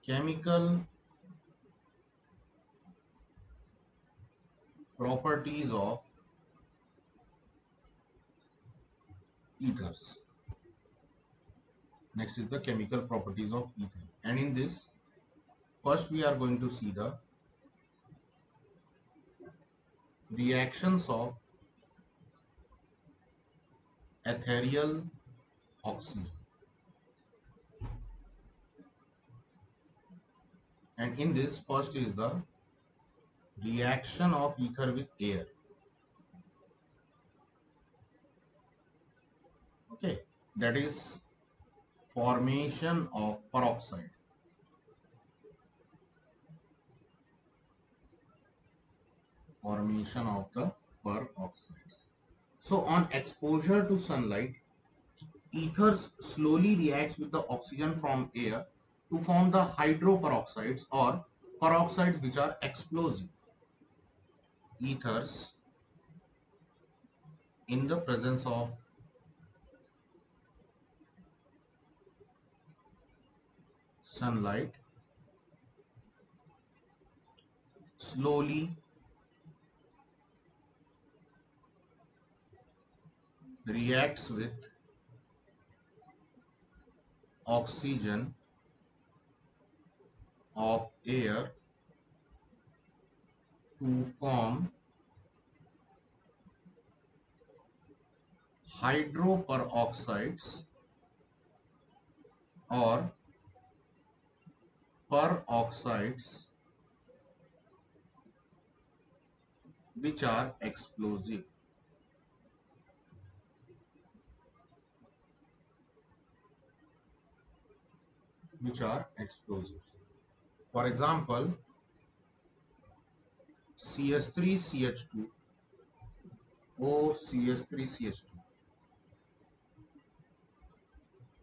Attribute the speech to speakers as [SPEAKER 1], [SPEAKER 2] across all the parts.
[SPEAKER 1] chemical properties of ethers. Next is the chemical properties of ether. And in this, first we are going to see the reactions of ethereal oxygen. And in this, first is the reaction of ether with air. Okay, that is formation of peroxide. Formation of the peroxides. So on exposure to sunlight, ethers slowly reacts with the oxygen from air to form the hydroperoxides or peroxides which are explosive. Ethers in the presence of sunlight slowly reacts with oxygen of air to form hydroperoxides or peroxides which are explosive. Which are explosive. For example, CH3CH2 or CH3CH2,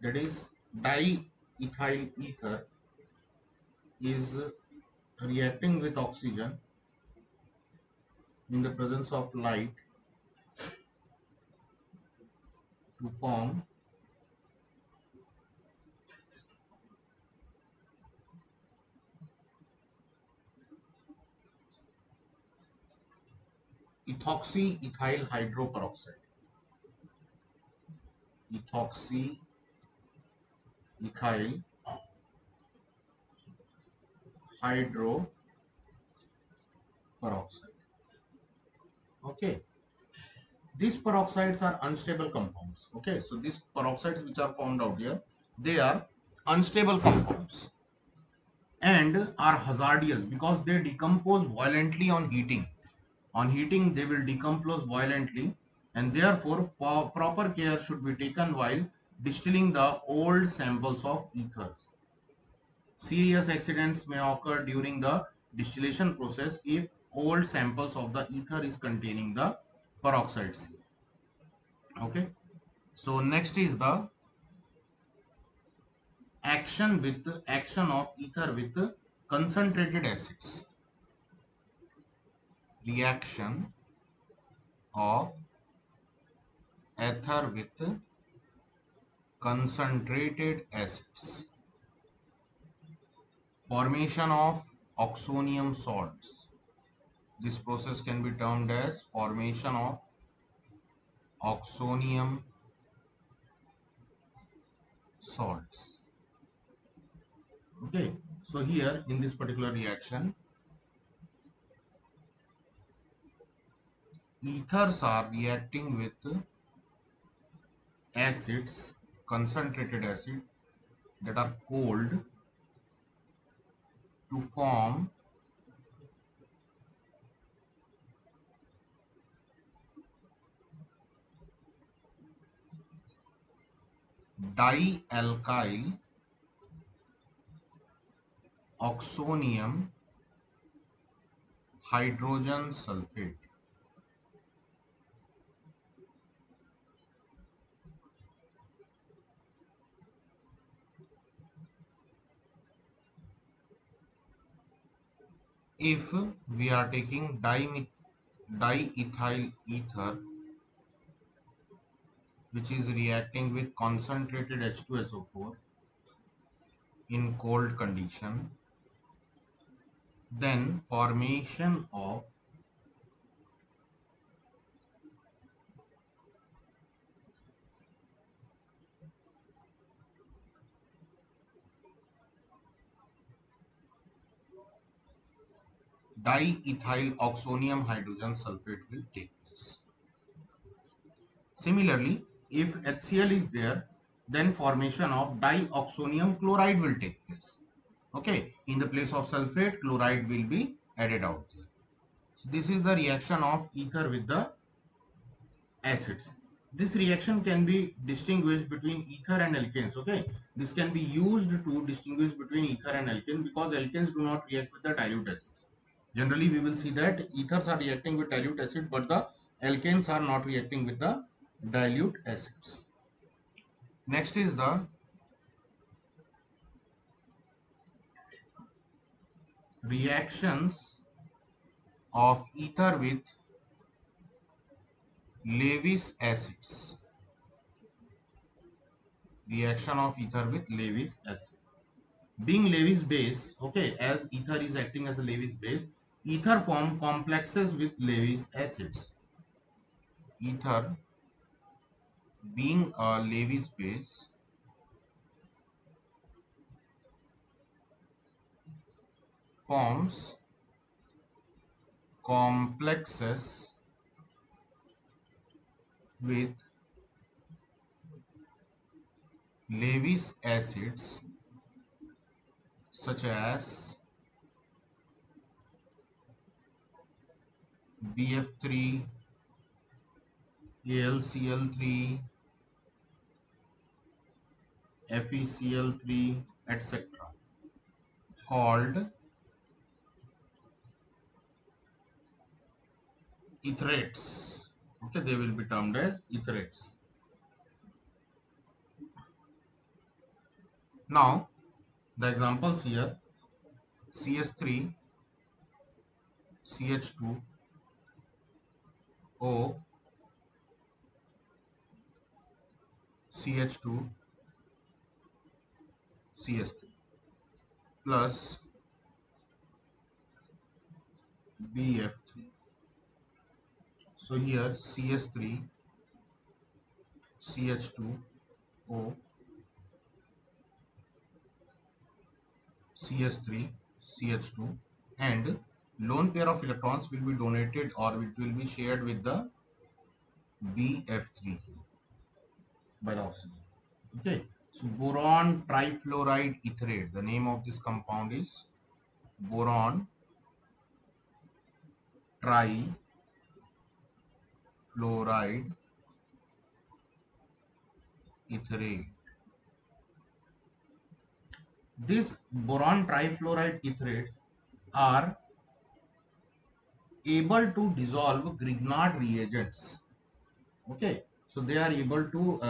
[SPEAKER 1] that is diethyl ether, is reacting with oxygen in the presence of light to form ethoxyethyl hydroperoxide. Ethoxyethyl hydroperoxide. Okay, these peroxides are unstable compounds. Okay, so these peroxides which are formed out here, they are unstable compounds and are hazardous because they decompose violently on heating. On heating, they will decompose violently, and therefore proper care should be taken while distilling the old samples of ethers. Serious accidents may occur during the distillation process if old samples of the ether is containing the peroxides. Okay, so next is the action of ether with concentrated acids. Reaction of ether with concentrated acids. Formation of oxonium salts. This process can be termed as formation of oxonium salts. Okay, so here in this particular reaction, ethers are reacting with acids, concentrated acid, that are cold to form dialkyl oxonium hydrogen sulfate. If we are taking diethyl ether, which is reacting with concentrated H2SO4, in cold condition, then formation of diethyl oxonium hydrogen sulfate will take place. Similarly, if HCl is there, then formation of dioxonium chloride will take place. Okay, in the place of sulfate, chloride will be added out there. So this is the reaction of ether with the acids. This reaction can be distinguished between ether and alkanes. Okay, this can be used to distinguish between ether and alkane because alkanes do not react with the dilute acids. Generally, we will see that ethers are reacting with dilute acid, but the alkanes are not reacting with the dilute acids. Next is the reactions of ether with Lewis acids. Reaction of ether with Lewis acid. Being Lewis base, okay, as ether is acting as a Lewis base, ether form complexes with Lewis acids. Ether being a Lewis base forms complexes with Lewis acids such as BF3, AlCl3, FeCl3, etc. called etherates. Okay, they will be termed as etherates. Now, the examples here: CS3, CH2, O, CH2, CS3 plus BF3. So here CS3, CH2, O, CS3, CH2, and lone pair of electrons will be donated or it will be shared with the BF3 by the oxygen. Okay, so boron trifluoride etherate. The name of this compound is boron trifluoride etherate. These boron trifluoride etherates are able to dissolve Grignard reagents. Okay, so they are able to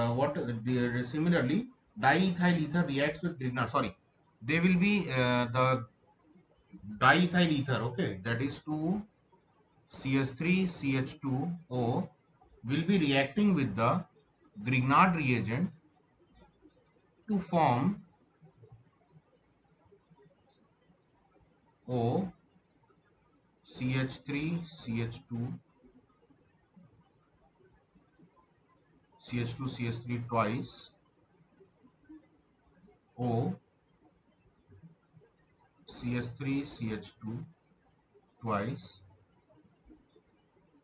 [SPEAKER 1] similarly diethyl ether reacts with Grignard. Sorry, they will be the diethyl ether. Okay, that is 2 CH3 CH2O will be reacting with the Grignard reagent to form O CH3 CH2 CH2 CH3 twice O CH3 CH2 twice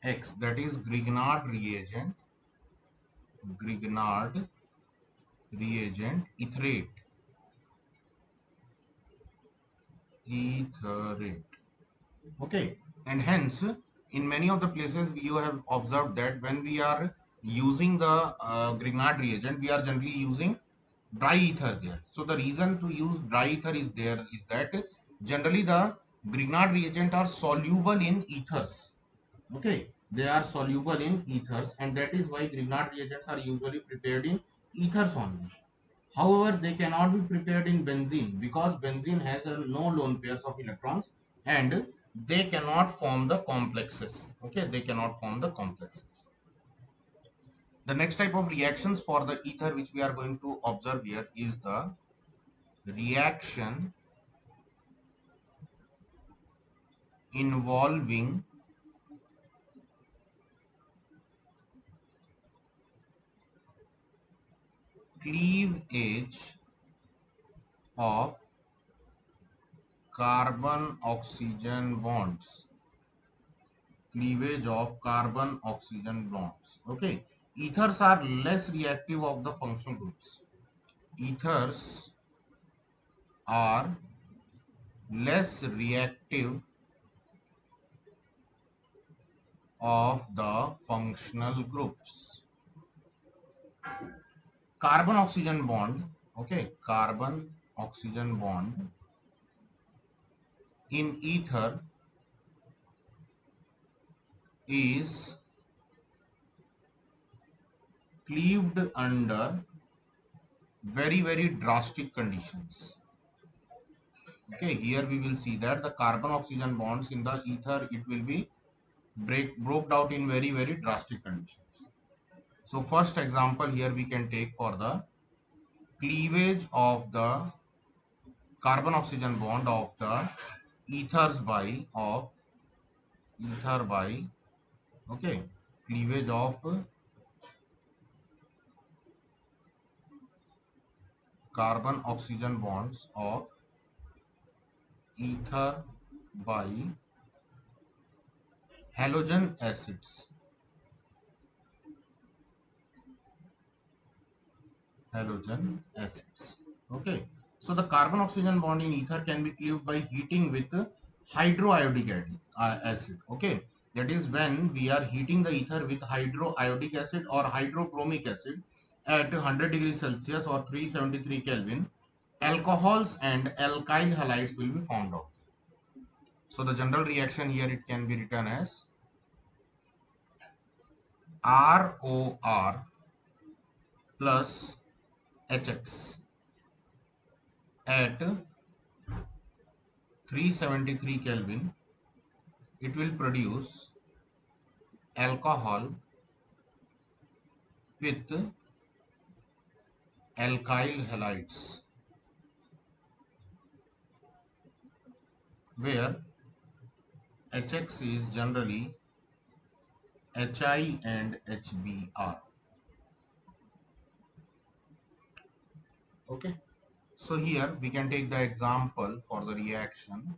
[SPEAKER 1] X, that is Grignard reagent etherate. Okay, and hence in many of the places you have observed that when we are using the Grignard reagent, we are generally using dry ether there. So the reason to use dry ether is there is that generally the Grignard reagent are soluble in ethers. Okay, they are soluble in ethers, and that is why Grignard reagents are usually prepared in ethers only. However, they cannot be prepared in benzene because benzene has no lone pairs of electrons and they cannot form the complexes. Okay, they cannot form the complexes. The next type of reactions for the ether which we are going to observe here is the reaction involving cleavage of carbon oxygen bonds. Cleavage of carbon oxygen bonds. Okay. Ethers are less reactive of the functional groups. Ethers are less reactive of the functional groups. Carbon oxygen bond, okay, carbon oxygen bond in ether is cleaved under very drastic conditions. Okay, here we will see that the carbon oxygen bonds in the ether, it will be broke out in very drastic conditions. So first example here we can take for the cleavage of the carbon oxygen bond of the ethers by of ether by, okay, cleavage of carbon oxygen bonds of ether by halogen acids. Halogen acids. Okay, so the carbon oxygen bond in ether can be cleaved by heating with hydroiodic acid. Okay, that is when we are heating the ether with hydroiodic acid or hydrochromic acid at 100 degrees Celsius or 373 Kelvin, alcohols and alkyl halides will be formed out. So the general reaction here, it can be written as ROR plus HX at 373 Kelvin. It will produce alcohol with alkyl halides, where HX is generally HI and HBr. Okay, so here we can take the example for the reaction.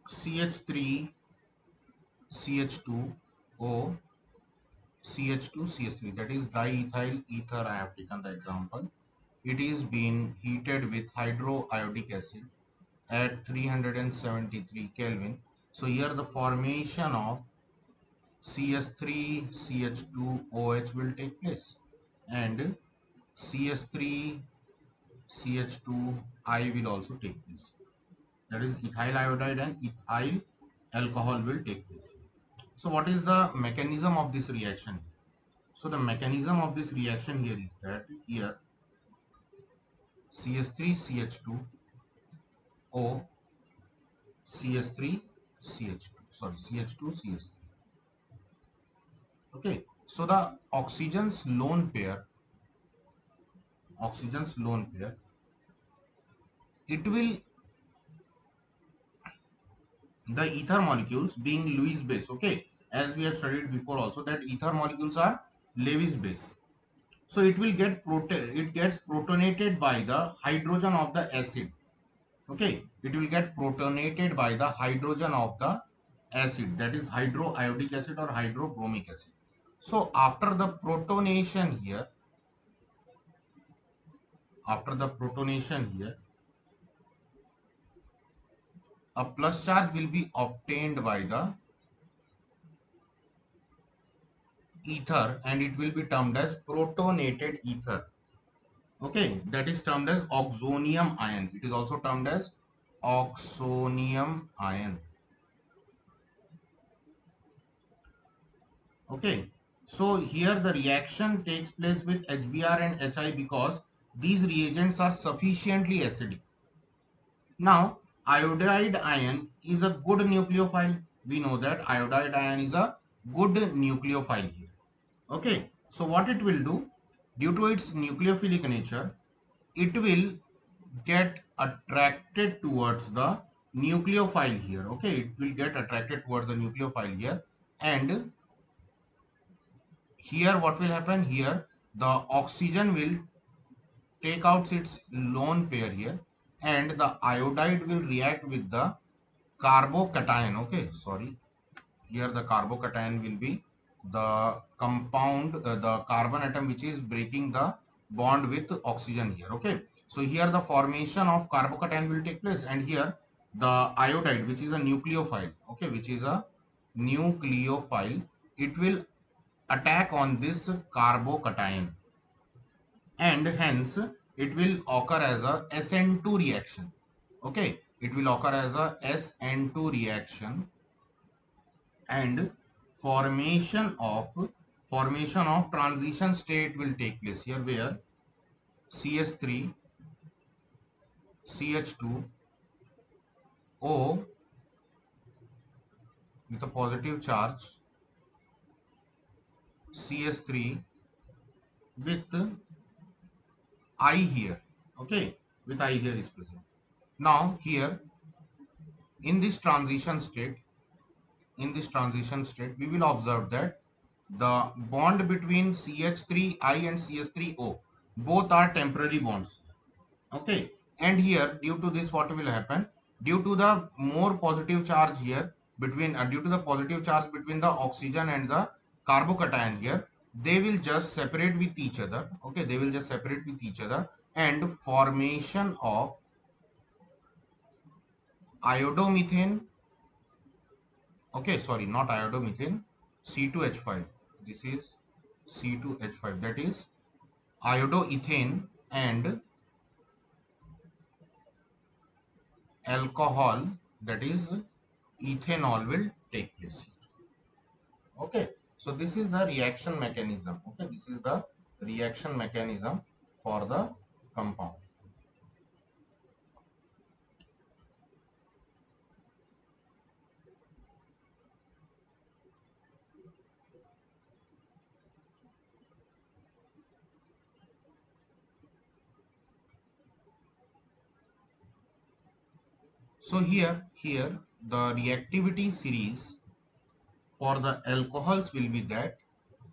[SPEAKER 1] CH3 CH2O CH2 CH3, that is diethyl ether. I have taken the example. It is being heated with hydroiodic acid at 373 Kelvin. So here the formation of CH3 CH2OH will take place, and CH3 CH2I will also take place. That is ethyl iodide and ethyl alcohol will take place. So what is the mechanism of this reaction? So the mechanism of this reaction here is that here CH3 CH2O CH3 CH2, sorry, CH2 CH3. Okay, so the oxygen's lone pair, it will, the ether molecules being Lewis base. Okay, as we have studied before also, that ether molecules are Lewis base. So it will get it gets protonated by the hydrogen of the acid. Okay, it will get protonated by the hydrogen of the acid, that is hydroiodic acid or hydrochromic acid. So after the protonation here, a plus charge will be obtained by the ether, and it will be termed as protonated ether. Okay, that is termed as oxonium ion. It is also termed as oxonium ion. Okay, so here the reaction takes place with HBr and HI because these reagents are sufficiently acidic. Now iodide ion is a good nucleophile. We know that iodide ion is a good nucleophile here. Okay, so what it will do, due to its nucleophilic nature, it will get attracted towards the nucleophile here. Okay, it will get attracted towards the nucleophile here, and here what will happen here, the oxygen will take out its lone pair here, and the iodide will react with the carbocation. Okay, sorry, here the carbocation will be the compound, the carbon atom which is breaking the bond with oxygen here. Okay, so here the formation of carbocation will take place, and here the iodide, which is a nucleophile, okay, which is a nucleophile, it will attack on this carbocation, and hence it will occur as a SN2 reaction. Okay, it will occur as a SN2 reaction, and formation of transition state will take place here, where CH3 CH2O with a positive charge, CH3 with I here. Okay, with I here is present. Now here in this transition state, we will observe that the bond between CH3I and CH3O, both are temporary bonds. Okay, and here due to this what will happen, due to the more positive charge here between due to the positive charge between the oxygen and the carbocation here, they will just separate with each other. Okay, they will just separate with each other, and formation of iodomethane. Okay, sorry, not iodomethane, C2H5. This is C2H5, that is iodoethane, and alcohol, that is ethanol, will take place. Okay, so this is the reaction mechanism. Okay, this is the reaction mechanism for the compound. So here the reactivity series for the alcohols will be that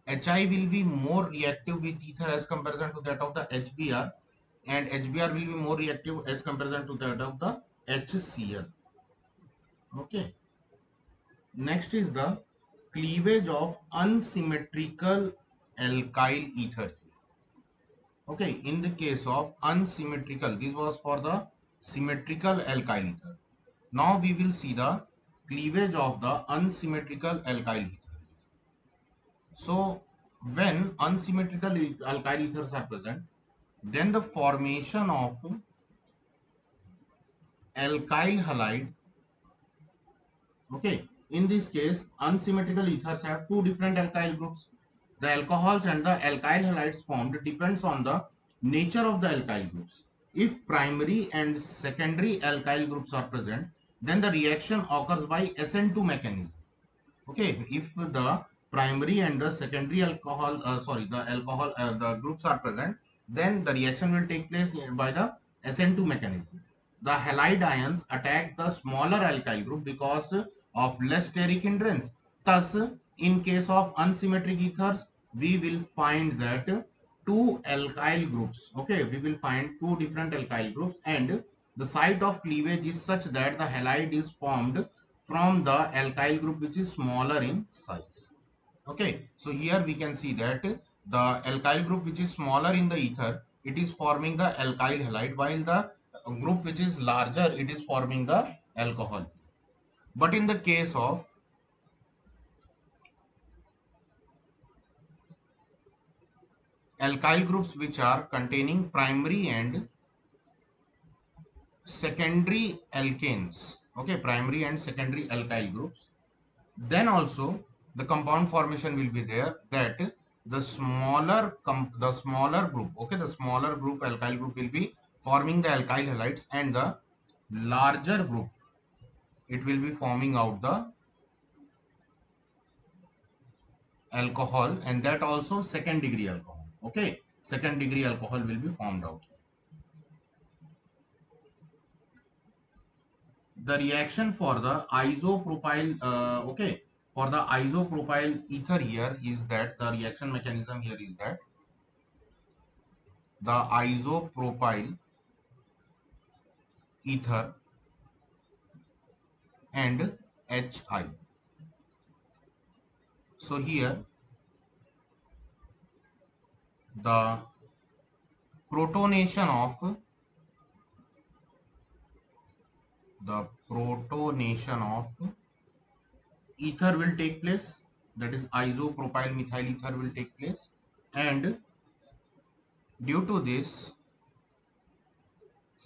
[SPEAKER 1] HI will be more reactive with ether as comparison to that of the HBr, and HBr will be more reactive as comparison to that of the HCl. Okay, next is the cleavage of unsymmetrical alkyl ether. Okay, in the case of unsymmetrical, this was for the symmetrical alkyl ether. Now we will see the cleavage of the unsymmetrical alkyl ether. So when unsymmetrical alkyl ethers are present, then the formation of alkyl halide. Okay, in this case, unsymmetrical ethers have two different alkyl groups. The alcohols and the alkyl halides formed depends on the nature of the alkyl groups. If primary and secondary alkyl groups are present, then the reaction occurs by SN2 mechanism. Okay, if the primary and the secondary the groups are present, then the reaction will take place by the SN2 mechanism. The halide ions attacks the smaller alkyl group because of less steric hindrance. Thus, in case of unsymmetric ethers, we will find that two alkyl groups. Okay, we will find two different alkyl groups, and the site of cleavage is such that the halide is formed from the alkyl group which is smaller in size. Okay, so here we can see that the alkyl group which is smaller in the ether, it is forming the alkyl halide, while the group which is larger, it is forming the alcohol. But in the case of alkyl groups which are containing primary and secondary alkanes, okay, primary and secondary alkyl groups, then also the compound formation will be there, that the smaller group, okay, the smaller group alkyl group will be forming the alkyl halides, and the larger group, it will be forming out the alcohol, and that also second degree alcohol. Okay, second degree alcohol will be formed out. The reaction for the isopropyl, okay, for the isopropyl ether here is that the reaction mechanism here is that the isopropyl ether and HI. So here the protonation of ether will take place, that is isopropyl methyl ether will take place, and due to this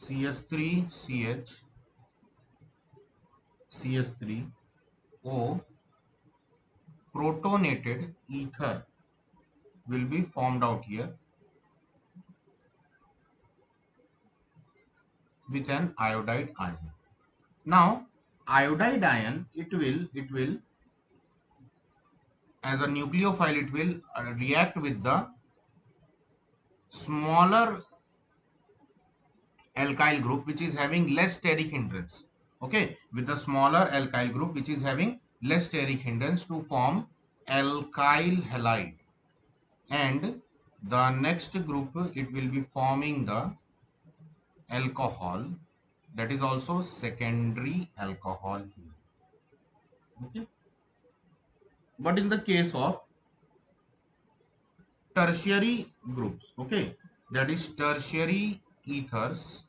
[SPEAKER 1] CH3CH CH3O protonated ether will be formed out here with an iodide ion. Now iodide ion, it will as a nucleophile, it will react with the smaller alkyl group which is having less steric hindrance. Okay, with the smaller alkyl group which is having less steric hindrance to form alkyl halide, and the next group it will be forming the alcohol, that is also secondary alcohol here. Okay, but in the case of tertiary groups, okay, that is tertiary ethers,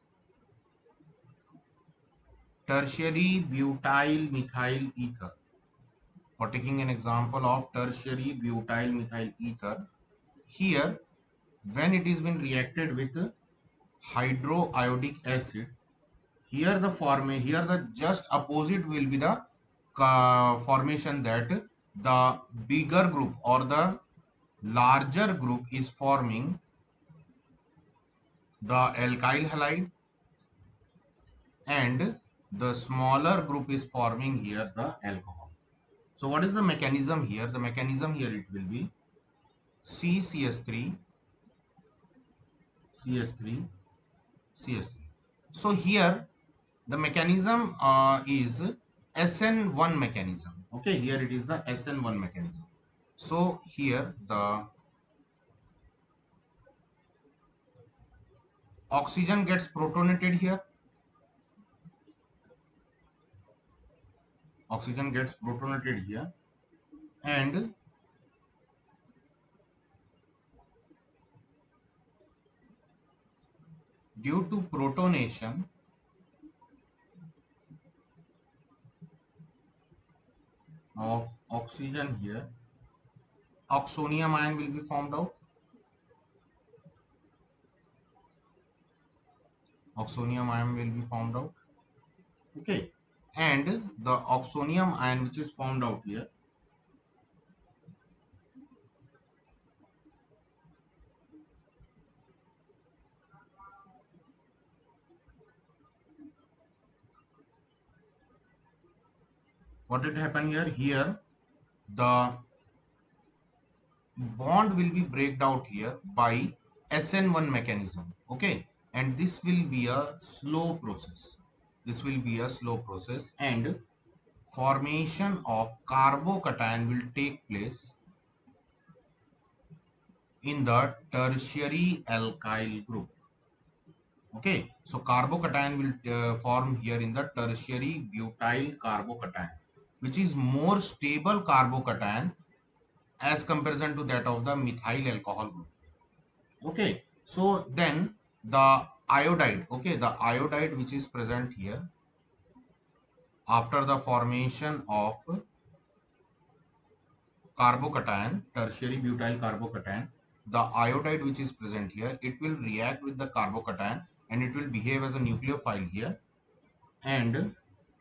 [SPEAKER 1] tertiary butyl methyl ether. For taking an example of tertiary butyl methyl ether, here when it is been reacted with hydroiodic acid, here the just opposite will be the formation, that the bigger group or the larger group is forming the alkyl halide, and the smaller group is forming here the alcohol. So what is the mechanism here? The mechanism here, it will be CCS3 CH3 CH3. So here the mechanism is SN1 mechanism. Okay, here it is the SN1 mechanism. So here the oxygen gets protonated here. Oxygen gets protonated here, and due to protonation, of oxygen here, oxonium ion will be formed out. Oxonium ion will be formed out. Okay, and the oxonium ion which is formed out here, what did happen here? Here the bond will be breaked out here by SN1 mechanism. Okay, and this will be a slow process. This will be a slow process, and formation of carbocation will take place in the tertiary alkyl group. Okay, so carbocation will form here in the tertiary butyl carbocation, which is more stable carbocation as comparison to that of the methyl alcohol group. Okay, so then the iodide, okay, the iodide which is present here after the formation of carbocation, tertiary butyl carbocation, the iodide which is present here, it will react with the carbocation and it will behave as a nucleophile here, and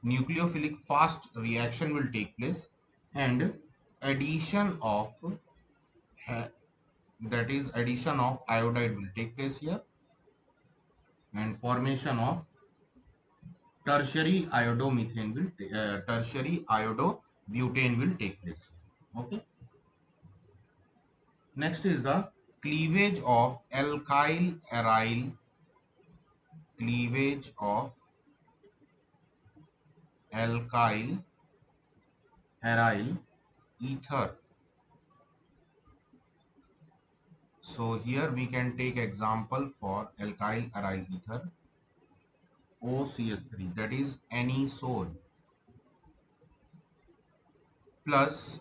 [SPEAKER 1] nucleophilic fast reaction will take place, and addition of that is addition of iodide will take place here, and formation of tertiary iodomethane will tertiary iodobutane will take place. Okay. Next is the cleavage of alkyl aryl, cleavage of alkyl aryl ether. So here we can take example for alkyl aryl ether OCH3, that is anisole, plus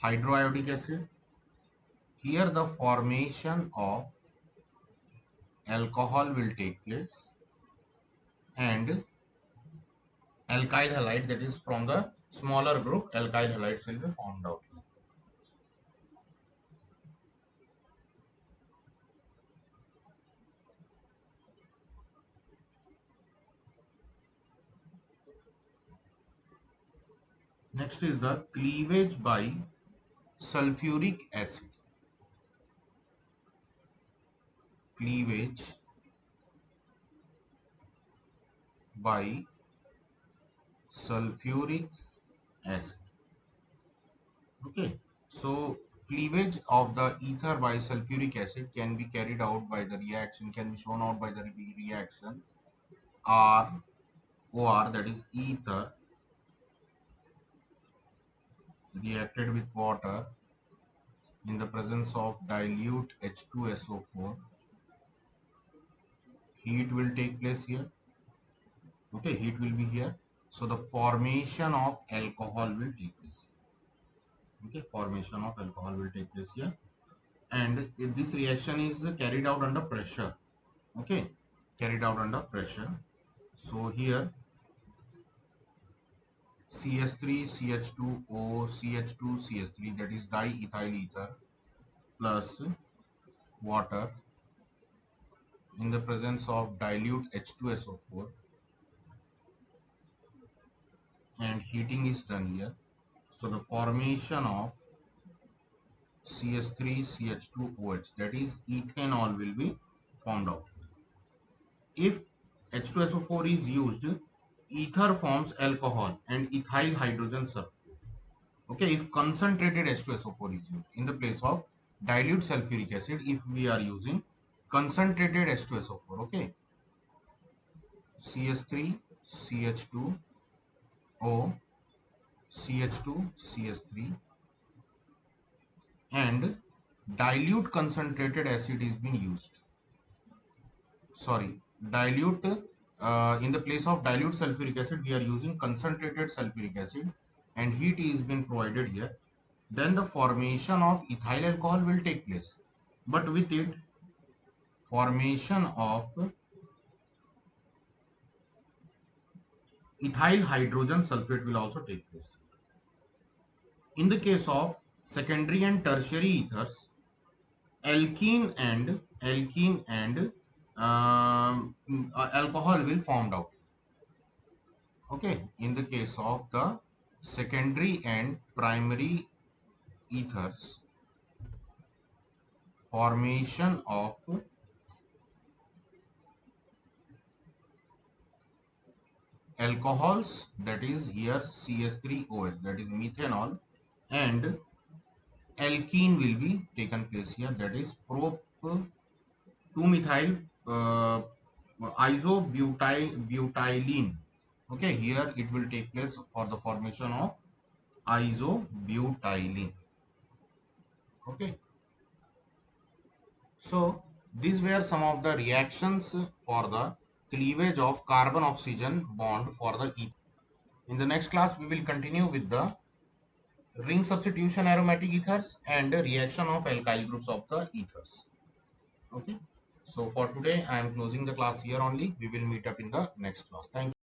[SPEAKER 1] hydroiodic acid. Here the formation of alcohol will take place, and alkyl halide, that is from the smaller group, alkyl halides will be formed out here. Next is the cleavage by sulfuric acid. Cleavage by sulfuric acid. Okay, so cleavage of the ether by sulfuric acid can be carried out by the reaction, can be shown out by the reaction ROR, that is ether reacted with water in the presence of dilute H2SO4. Heat will take place here. Okay, heat will be here. So the formation of alcohol will take place. Okay, formation of alcohol will take place here. And if this reaction is carried out under pressure. Okay, carried out under pressure. So here CH3, CH2O, CH2, CH3, that is diethyl ether plus water in the presence of dilute H2SO4, and heating is done here. So the formation of CH3, CH2OH, that is ethanol, will be formed out. If H2SO4 is used, ether forms alcohol and ethyl hydrogen sulfate. Okay, if concentrated H2SO4 is used in the place of dilute sulfuric acid, if we are using concentrated H2SO4, okay, CH3, CH2O, CH2, CH3, and dilute concentrated acid is being used. Sorry, dilute in the place of dilute sulfuric acid, we are using concentrated sulfuric acid, and heat is being provided here. Then the formation of ethyl alcohol will take place, but with it, formation of ethyl hydrogen sulfate will also take place. In the case of secondary and tertiary ethers, alkene and alcohol will formed out. Okay, in the case of the secondary and primary ethers, formation of alcohols, that is here CH3OH, that is methanol, and alkene will be taken place here, that is prop 2-methyl isobutylene. Okay, here it will take place for the formation of isobutylene. Okay, so these were some of the reactions for the cleavage of carbon oxygen bond for the ether. In the next class we will continue with the ring substitution aromatic ethers and the reaction of alkyl groups of the ethers. Okay, so for today I am closing the class here only. We will meet up in the next class. Thank you.